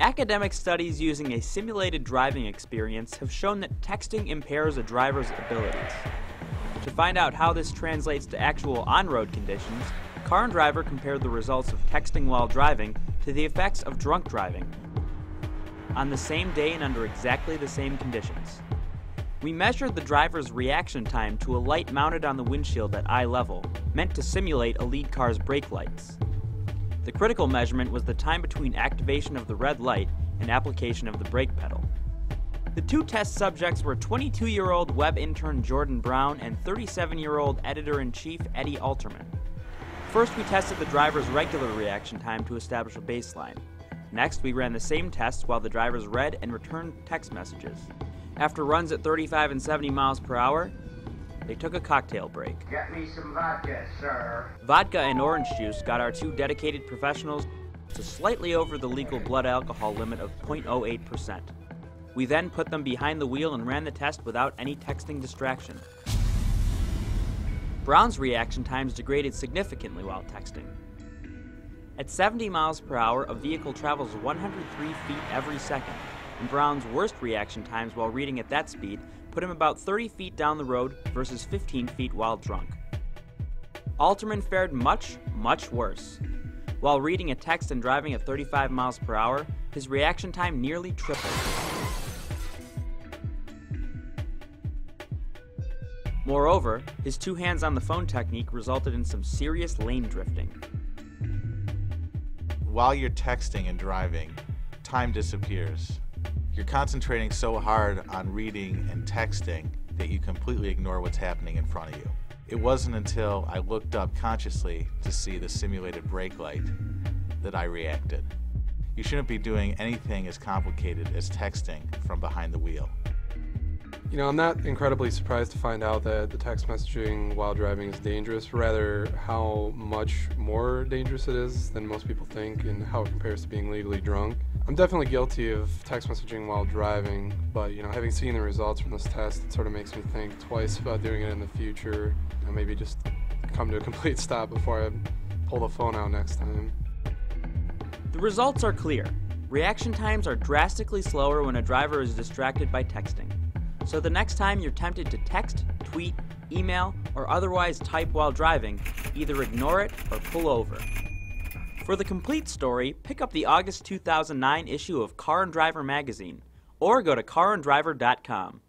Academic studies using a simulated driving experience have shown that texting impairs a driver's abilities. To find out how this translates to actual on-road conditions, Car and Driver compared the results of texting while driving to the effects of drunk driving on the same day and under exactly the same conditions. We measured the driver's reaction time to a light mounted on the windshield at eye level, meant to simulate a lead car's brake lights. The critical measurement was the time between activation of the red light and application of the brake pedal. The two test subjects were 22-year-old web intern Jordan Brown and 37-year-old editor-in-chief Eddie Alterman. First, we tested the driver's regular reaction time to establish a baseline. Next, we ran the same tests while the drivers read and returned text messages. After runs at 35 and 70 miles per hour, they took a cocktail break. Get me some vodka, sir. Vodka and orange juice got our two dedicated professionals to slightly over the legal blood alcohol limit of 0.08%. We then put them behind the wheel and ran the test without any texting distraction. Brown's reaction times degraded significantly while texting. At 70 miles per hour, a vehicle travels 103 feet every second, and Brown's worst reaction times while reading at that speed put him about 30 feet down the road versus 15 feet while drunk. Alterman fared much, much worse. While reading a text and driving at 35 miles per hour, his reaction time nearly tripled. Moreover, his two hands on the phone technique resulted in some serious lane drifting. While you're texting and driving, time disappears. You're concentrating so hard on reading and texting that you completely ignore what's happening in front of you. It wasn't until I looked up consciously to see the simulated brake light that I reacted. You shouldn't be doing anything as complicated as texting from behind the wheel. You know, I'm not incredibly surprised to find out that the text messaging while driving is dangerous, rather how much more dangerous it is than most people think and how it compares to being legally drunk. I'm definitely guilty of text messaging while driving, but you know, having seen the results from this test, it sort of makes me think twice about doing it in the future, and maybe just come to a complete stop before I pull the phone out next time. The results are clear. Reaction times are drastically slower when a driver is distracted by texting. So the next time you're tempted to text, tweet, email, or otherwise type while driving, either ignore it or pull over. For the complete story, pick up the August 2009 issue of Car and Driver magazine, or go to caranddriver.com.